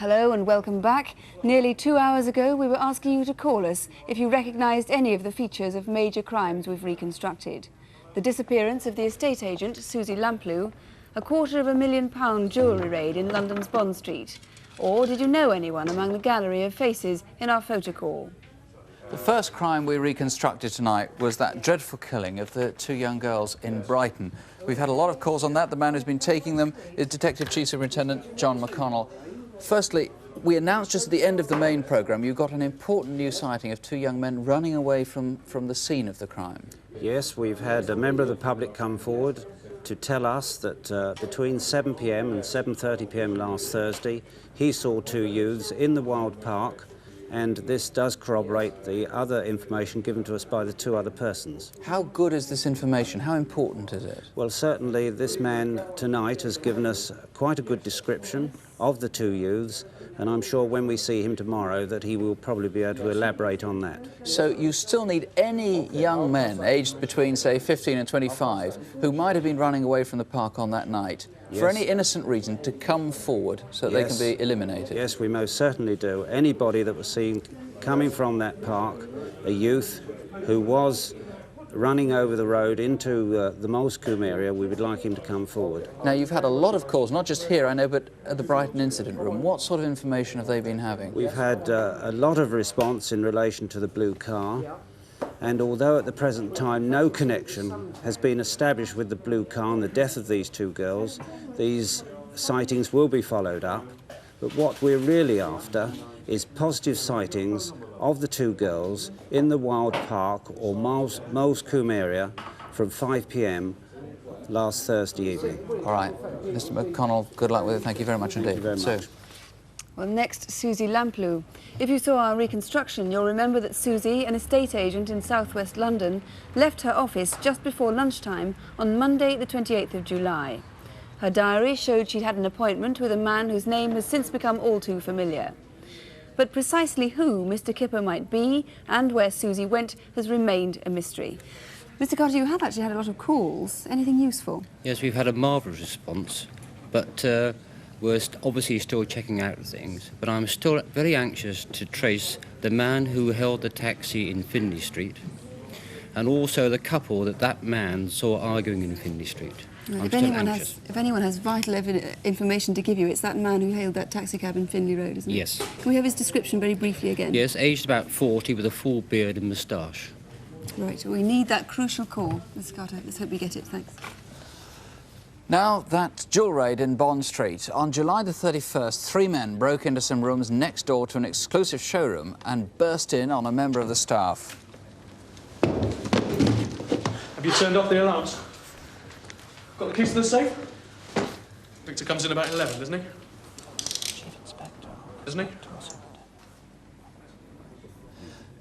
Hello and welcome back. Nearly 2 hours ago we were asking you to call us if you recognised any of the features of major crimes we've reconstructed. The disappearance of the estate agent Susie Lamplugh, a £250,000 jewellery raid in London's Bond Street. Or did you know anyone among the gallery of faces in our photo call? The first crime we reconstructed tonight was that dreadful killing of the two young girls in Brighton. We've had a lot of calls on that. The man who's been taking them is Detective Chief Superintendent John McConnell. Firstly, we announced just at the end of the main programme you got an important new sighting of two young men running away from the scene of the crime. Yes, we've had a member of the public come forward to tell us that between 7 p.m. and 7:30 p.m. last Thursday, he saw two youths in the Wild Park, and this does corroborate the other information given to us by the two other persons. How good is this information? How important is it? Well, certainly this man tonight has given us quite a good description of the two youths, and I'm sure when we see him tomorrow that he will probably be able to elaborate on that. So you still need any young men aged between, say, 15 and 25 who might have been running away from the park on that night, for any innocent reason, to come forward so that they can be eliminated? Yes, we most certainly do. Anybody that was seen coming from that park, a youth who was running over the road into the Molescombe area, we would like him to come forward. Now, you've had a lot of calls, not just here, I know, but at the Brighton incident room. What sort of information have they been having? We've had a lot of response in relation to the blue car, and although at the present time no connection has been established with the blue car and the death of these two girls, these sightings will be followed up. But what we're really after is positive sightings of the two girls in the Wild Park or Molescombe area from 5 p.m. last Thursday evening. All right. Mr. McConnell, good luck with it. Thank you very much indeed. Thank you very much. Well, next, Susie Lamplugh. If you saw our reconstruction, you'll remember that Susie, an estate agent in southwest London, left her office just before lunchtime on Monday, the 28th of July. Her diary showed she'd had an appointment with a man whose name has since become all too familiar. But precisely who Mr. Kipper might be and where Susie went has remained a mystery. Mr. Carter, you have actually had a lot of calls. Anything useful? Yes, we've had a marvellous response, but we're obviously still checking out things. But I'm still very anxious to trace the man who held the taxi in Findlay Street and also the couple that man saw arguing in Findlay Street. Well, if anyone has vital information to give you, it's that man who hailed that taxicab in Findlay Road, isn't it? Yes. Can we have his description very briefly again? Yes, aged about 40 with a full beard and moustache. Right, we need that crucial call, Mr. Carter. Let's hope we get it, thanks. Now, that jewel raid in Bond Street. On July the 31st, three men broke into some rooms next door to an exclusive showroom and burst in on a member of the staff. Have you turned off the alarms? Got the keys to the safe? Victor comes in about 11, doesn't he? Chief Inspector. Doesn't he?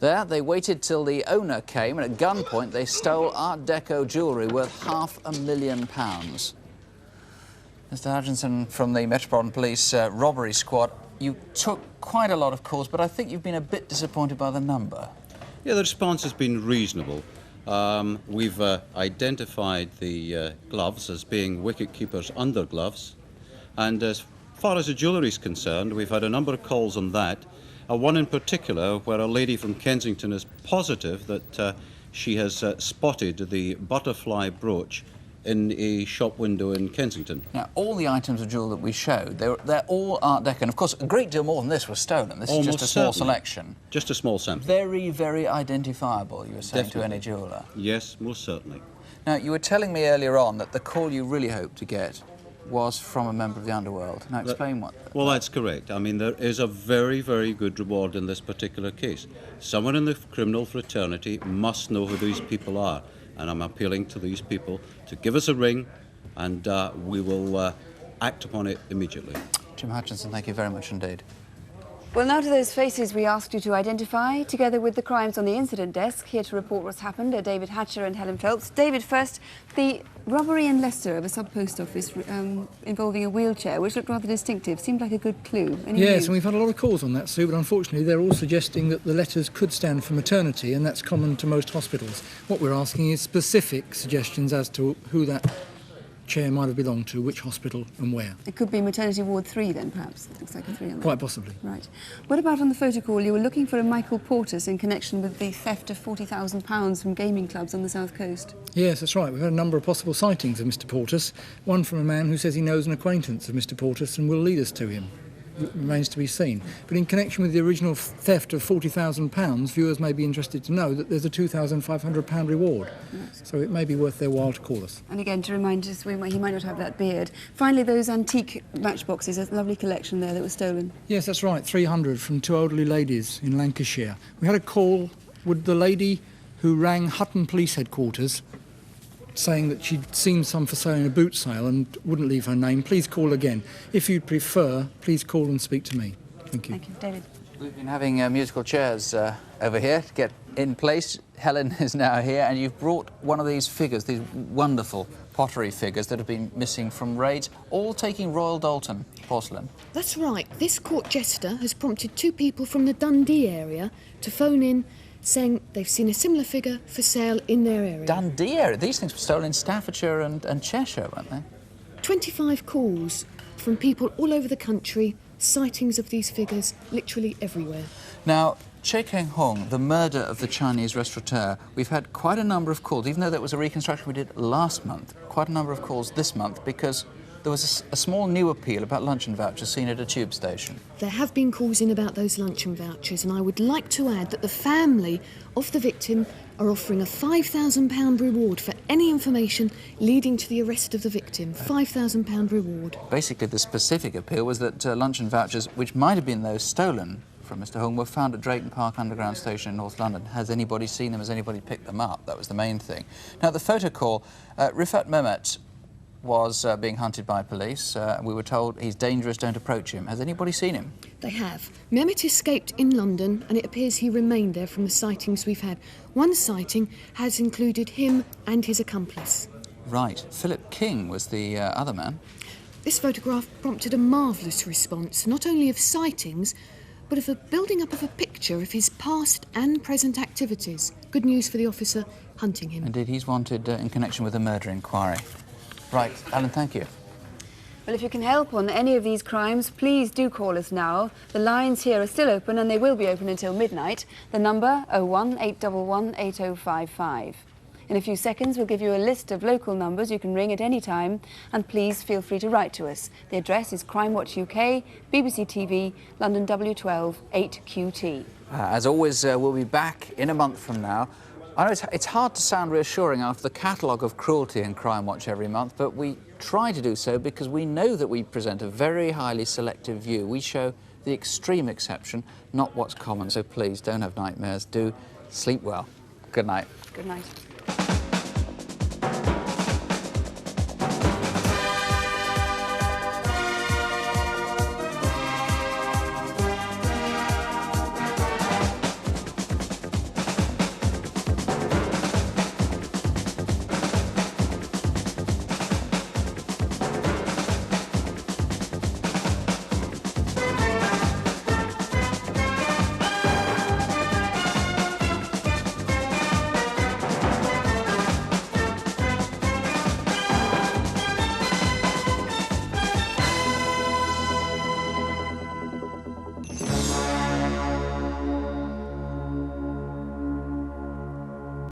There, they waited till the owner came, and at gunpoint they stole Art Deco jewellery worth £500,000. Mr. Hutchinson from the Metropolitan Police robbery squad, you took quite a lot of calls, but I think you've been a bit disappointed by the number. Yeah, the response has been reasonable. We've identified the gloves as being wicket-keepers' undergloves, and as far as the jewellery is concerned, we've had a number of calls on that. One in particular where a lady from Kensington is positive that she has spotted the butterfly brooch in a shop window in Kensington. Now, all the items of jewellery that we showed, they're all Art Deco, and of course a great deal more than this was stolen. This is just a small selection. Just a small sample. Very, very identifiable, you were saying, to any jeweller. Yes, most certainly. Now, you were telling me earlier on that the call you really hoped to get was from a member of the underworld. Now, explain what... Well, that's correct. I mean, there is a very, very good reward in this particular case. Someone in the criminal fraternity must know who these people are, and I'm appealing to these people to give us a ring, and we will act upon it immediately. Jim Hutchinson, thank you very much indeed. Well, now to those faces we asked you to identify, together with the crimes on the incident desk. Here to report what's happened are David Hatcher and Helen Phelps. David, first, the robbery in Leicester of a sub-post office involving a wheelchair, which looked rather distinctive, seemed like a good clue. Yes, and we've had a lot of calls on that, Sue, but unfortunately they're all suggesting that the letters could stand for maternity, and that's common to most hospitals. What we're asking is specific suggestions as to who that chair might have belonged to, which hospital and where. It could be maternity ward 3 then, perhaps. It looks like a 3 on that. Quite possibly. Right. What about on the photo call? You were looking for a Michael Portas in connection with the theft of £40,000 from gaming clubs on the south coast. Yes, that's right. We've had a number of possible sightings of Mr Portas. One from a man who says he knows an acquaintance of Mr Portas and will lead us to him. It remains to be seen. But in connection with the original theft of £40,000, viewers may be interested to know that there's a £2,500 reward. Yes. So it may be worth their while to call us. And again, to remind us, he might not have that beard. Finally, those antique matchboxes, a lovely collection there that was stolen. Yes, that's right, 300 from 2 elderly ladies in Lancashire. We had a call with the lady who rang Hutton Police Headquarters saying that she'd seen some for sale in a boot sale and wouldn't leave her name. Please call again. If you'd prefer, please call and speak to me. Thank you. Thank you. David. We've been having musical chairs over here to get in place. Helen is now here, and you've brought one of these figures, these wonderful pottery figures that have been missing from raids, all taking Royal Dalton porcelain. That's right. This court jester has prompted 2 people from the Dundee area to phone in saying they've seen a similar figure for sale in their area. Dundee area? These things were stolen in Staffordshire and Cheshire, weren't they? 25 calls from people all over the country, sightings of these figures literally everywhere. Now, Che Keng Hong, the murder of the Chinese restaurateur, we've had quite a number of calls, even though that was a reconstruction we did last month, quite a number of calls this month because there was a small new appeal about luncheon vouchers seen at a tube station. There have been calls in about those luncheon vouchers, and I would like to add that the family of the victim are offering a £5,000 reward for any information leading to the arrest of the victim. £5,000 reward. Basically, the specific appeal was that luncheon vouchers, which might have been those stolen from Mr Hong, were found at Drayton Park Underground Station in North London. Has anybody seen them? Has anybody picked them up? That was the main thing. Now, the photo call, Rifat Mehmet was being hunted by police. We were told he's dangerous, don't approach him. Has anybody seen him? They have. Mehmet escaped in London, and it appears he remained there from the sightings we've had. One sighting has included him and his accomplice. Right. Philip King was the other man. This photograph prompted a marvellous response, not only of sightings, but of a building up of a picture of his past and present activities. Good news for the officer hunting him. Indeed, he's wanted in connection with a murder inquiry. Right, Alan, thank you. Well, if you can help on any of these crimes, please do call us now. The lines here are still open and they will be open until midnight. The number 01811 8055. In a few seconds, we'll give you a list of local numbers you can ring at any time, and please feel free to write to us. The address is Crimewatch UK, BBC TV, London W12 8QT. As always, we'll be back in a month from now. I know it's hard to sound reassuring after the catalogue of cruelty in Crimewatch every month, but we try to do so because we know that we present a very highly selective view. We show the extreme exception, not what's common, so please don't have nightmares. Do sleep well. Good night. Good night.